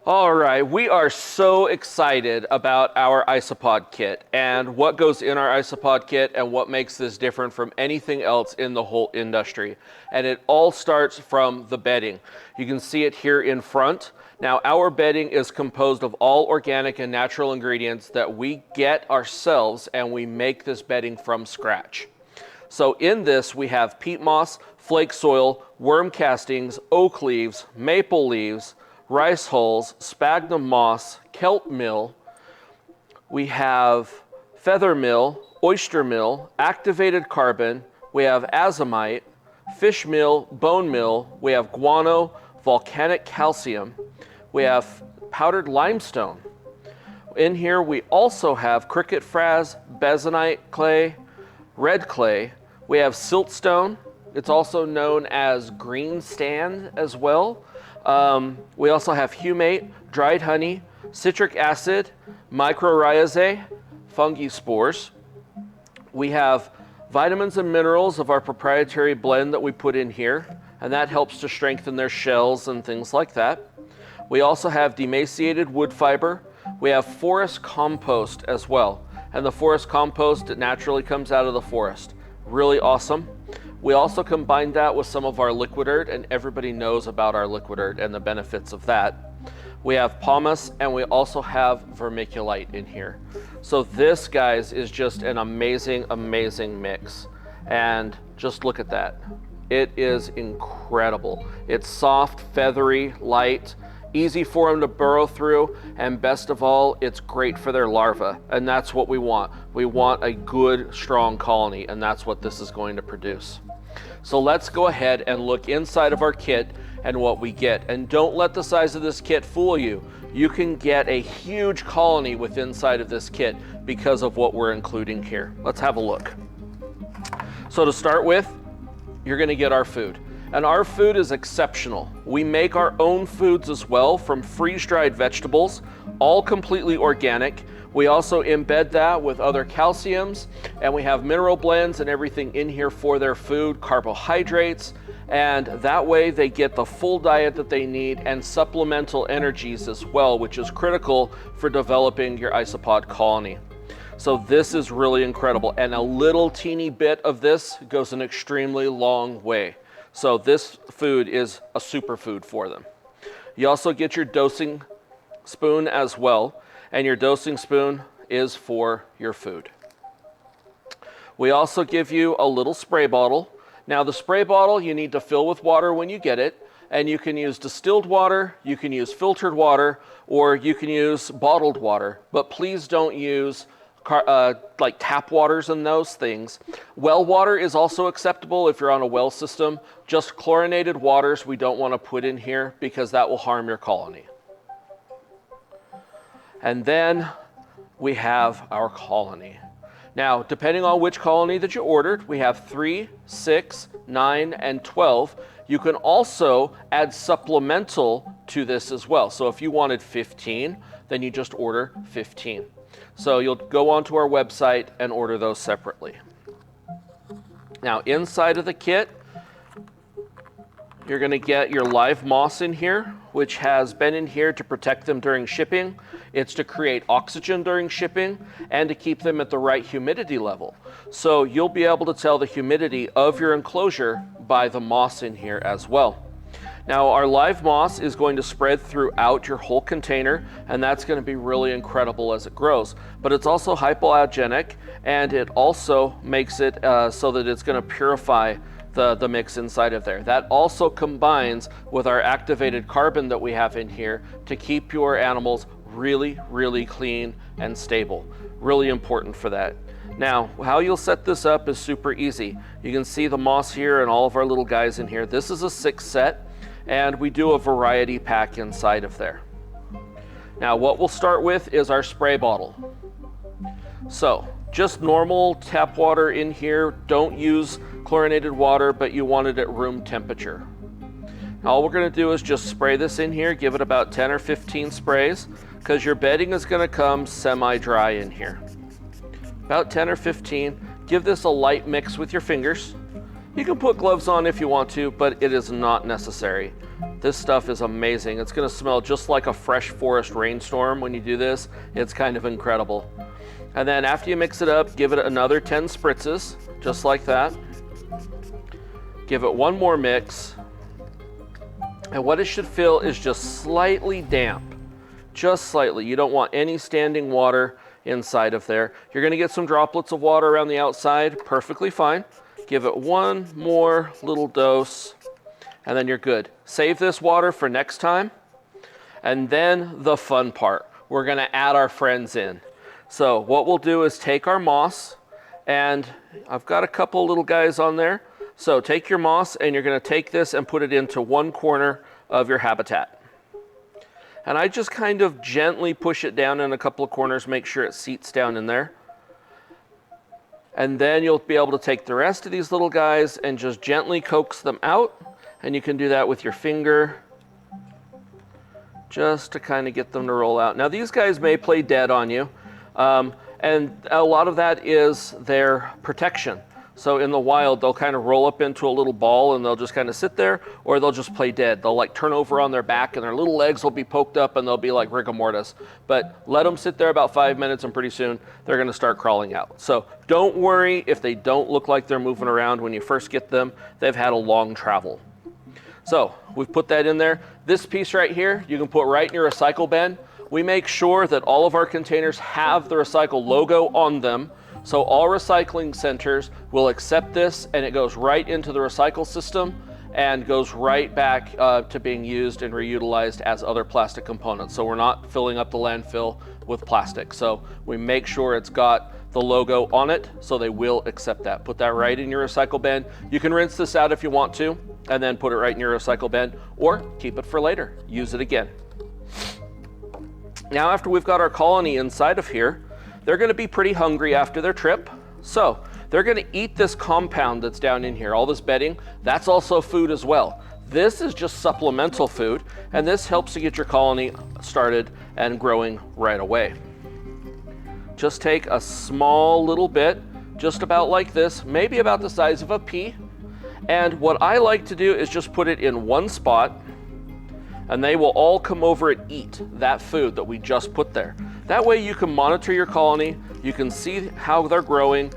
All right, we are so excited about our Isopod kit and what goes in our Isopod kit and what makes this different from anything else in the whole industry. And it all starts from the bedding. You can see it here in front. Now, our bedding is composed of all organic and natural ingredients that we get ourselves, and we make this bedding from scratch. So in this, we have peat moss, flake soil, worm castings, oak leaves, maple leaves, rice hulls, sphagnum moss, kelp meal. We have feather meal, oyster meal, activated carbon. We have azomite, fish meal, bone meal. We have guano, volcanic calcium. We have powdered limestone. In here we also have cricket frass, bentonite clay, red clay. We have siltstone. It's also known as green stand as well. We also have humate, dried honey, citric acid, mycorrhizae, fungi spores. We have vitamins and minerals of our proprietary blend that we put in here, and that helps to strengthen their shells and things like that. We also have demaciated wood fiber. We have forest compost as well, and the forest compost naturally comes out of the forest. Really awesome. We also combine that with some of our Liqui-Dirt, and everybody knows about our Liqui-Dirt and the benefits of that. We have pumice, and we also have vermiculite in here. So this, guys, is just an amazing, amazing mix. And just look at that. It is incredible. It's soft, feathery, light, easy for them to burrow through, and best of all, it's great for their larvae, and that's what we want. We want a good, strong colony, and that's what this is going to produce. So let's go ahead and look inside of our kit and what we get. And don't let the size of this kit fool you. You can get a huge colony with inside of this kit because of what we're including here. Let's have a look. So to start with, you're going to get our food. And our food is exceptional. We make our own foods as well from freeze-dried vegetables, all completely organic. We also embed that with other calciums, and we have mineral blends and everything in here for their food, carbohydrates, and that way they get the full diet that they need and supplemental energies as well, which is critical for developing your isopod colony. So this is really incredible, and a little teeny bit of this goes an extremely long way. So this food is a superfood for them. You also get your dosing spoon as well, and your dosing spoon is for your food. We also give you a little spray bottle. Now the spray bottle you need to fill with water when you get it, and you can use distilled water, you can use filtered water, or you can use bottled water, but please don't use like tap waters and those things. Well water is also acceptable if you're on a well system. Just chlorinated waters we don't want to put in here because that will harm your colony. And then we have our colony. Now, depending on which colony that you ordered, we have 3, 6, 9, and 12. You can also add supplemental to this as well. So if you wanted 15, then you just order 15. So you'll go onto our website and order those separately. Now inside of the kit, you're going to get your live moss in here, which has been in here to protect them during shipping. It's to create oxygen during shipping and to keep them at the right humidity level. So you'll be able to tell the humidity of your enclosure by the moss in here as well. Now our live moss is going to spread throughout your whole container, and that's going to be really incredible as it grows. But it's also hypoallergenic, and it also makes it so that it's going to purify the mix inside of there. That also combines with our activated carbon that we have in here to keep your animals really, really clean and stable. Really important for that. Now, how you'll set this up is super easy. You can see the moss here and all of our little guys in here. This is a 6 set. And we do a variety pack inside of there. Now what we'll start with is our spray bottle. So just normal tap water in here. Don't use chlorinated water, but you want it at room temperature. All we're going to do is just spray this in here, give it about 10 or 15 sprays, because your bedding is going to come semi-dry in here. About 10 or 15. Give this a light mix with your fingers. You can put gloves on if you want to, but it is not necessary. This stuff is amazing. It's gonna smell just like a fresh forest rainstorm when you do this. It's kind of incredible. And then after you mix it up, give it another 10 spritzes, just like that. Give it one more mix. And what it should feel is just slightly damp, just slightly. You don't want any standing water inside of there. You're gonna get some droplets of water around the outside, perfectly fine. Give it one more little dose, and then you're good. Save this water for next time. And then the fun part, we're gonna add our friends in. So what we'll do is take our moss, and I've got a couple little guys on there. So take your moss, and you're gonna take this and put it into one corner of your habitat. And I just kind of gently push it down in a couple of corners, make sure it seats down in there. And then you'll be able to take the rest of these little guys and just gently coax them out. And you can do that with your finger, just to kind of get them to roll out. Now these guys may play dead on you, and a lot of that is their protection. So in the wild, they'll kind of roll up into a little ball and they'll just kind of sit there, or they'll just play dead. They'll like turn over on their back and their little legs will be poked up and they'll be like rigor mortis. But let them sit there about 5 minutes and pretty soon they're gonna start crawling out. So don't worry if they don't look like they're moving around when you first get them. They've had a long travel. So we've put that in there. This piece right here, you can put right in your recycle bin. We make sure that all of our containers have the recycle logo on them. So all recycling centers will accept this, and it goes right into the recycle system and goes right back to being used and reutilized as other plastic components. So we're not filling up the landfill with plastic. So we make sure it's got the logo on it, so they will accept that. Put that right in your recycle bin. You can rinse this out if you want to, and then put it right in your recycle bin, or keep it for later, use it again. Now after we've got our colony inside of here, they're gonna be pretty hungry after their trip. So they're gonna eat this compound that's down in here, all this bedding, that's also food as well. This is just supplemental food, and this helps to get your colony started and growing right away. Just take a small little bit, just about like this, maybe about the size of a pea. And what I like to do is just put it in one spot, and they will all come over and eat that food that we just put there. That way you can monitor your colony, you can see how they're growing,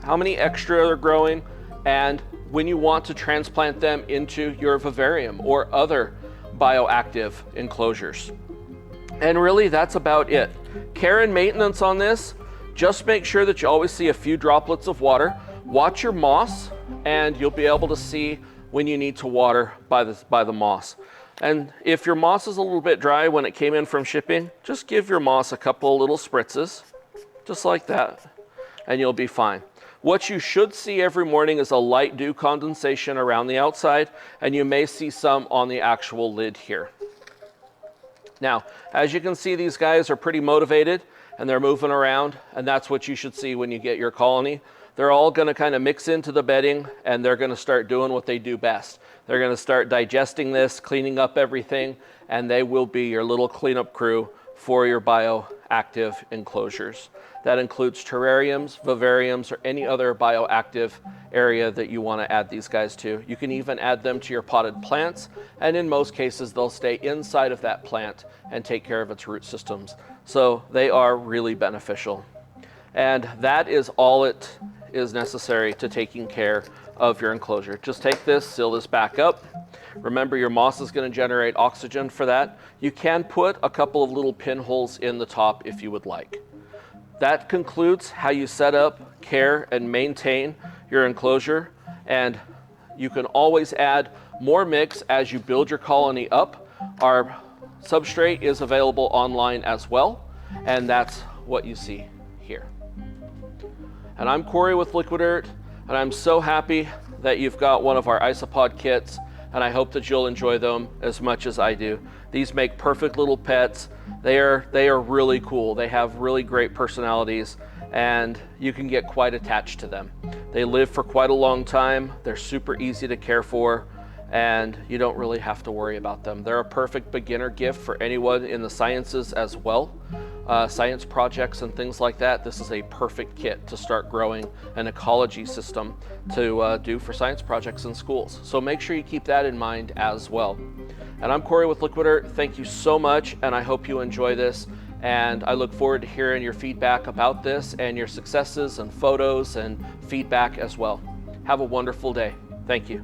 how many extra they're growing, and when you want to transplant them into your vivarium or other bioactive enclosures. And really that's about it. Care and maintenance on this, just make sure that you always see a few droplets of water. Watch your moss, and you'll be able to see when you need to water by the moss. And if your moss is a little bit dry when it came in from shipping, just give your moss a couple of little spritzes, just like that, and you'll be fine. What you should see every morning is a light dew condensation around the outside, and you may see some on the actual lid here. Now, as you can see, these guys are pretty motivated and they're moving around, and that's what you should see when you get your colony. They're all gonna kind of mix into the bedding, and they're gonna start doing what they do best. They're gonna start digesting this, cleaning up everything, and they will be your little cleanup crew for your bioactive enclosures. That includes terrariums, vivariums, or any other bioactive area that you want to add these guys to. You can even add them to your potted plants, and in most cases they'll stay inside of that plant and take care of its root systems. So they are really beneficial. And that is all it is necessary to taking care of your enclosure. Just take this, seal this back up. Remember, your moss is going to generate oxygen for that. You can put a couple of little pinholes in the top if you would like. That concludes how you set up, care, and maintain your enclosure. And you can always add more mix as you build your colony up. Our substrate is available online as well, and that's what you see here. And I'm Corey with Liqui-Dirt, and I'm so happy that you've got one of our Isopod kits, and I hope that you'll enjoy them as much as I do. These make perfect little pets. They are really cool. They have really great personalities, and you can get quite attached to them. They live for quite a long time. They're super easy to care for, and you don't really have to worry about them. They're a perfect beginner gift for anyone in the sciences as well. Science projects and things like that. This is a perfect kit to start growing an ecology system to do for science projects in schools. So make sure you keep that in mind as well. And I'm Corey with Liqui-Dirt. Thank you so much, and I hope you enjoy this. And I look forward to hearing your feedback about this and your successes and photos and feedback as well. Have a wonderful day. Thank you.